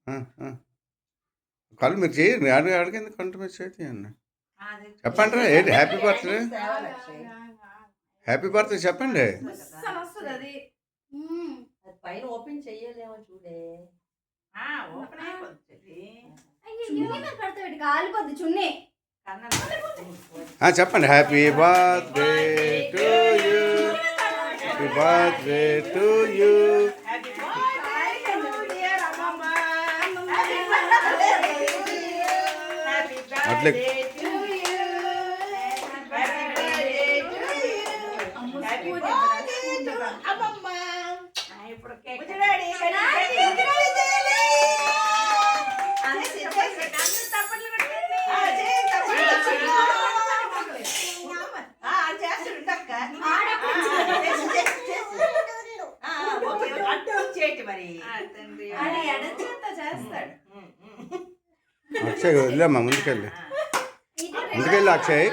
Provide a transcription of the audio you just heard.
ఆ, ఆ. కళ్ళు మీరు చేయండి, అడిగింది కంటి మీరు చేయండి. చెప్పండి రా, ఏంటి హ్యాపీ బర్త్డే, హ్యాపీ బర్త్డే చెప్పండి. పైన ఓపెన్ చెయ్యలేమో చూడే. చెప్పండి happy birthday to you, happy birthday to you. అట్లే అక్షయ్ వెళ్ళమ్మా, ముందుకెళ్ళి అక్షయ్.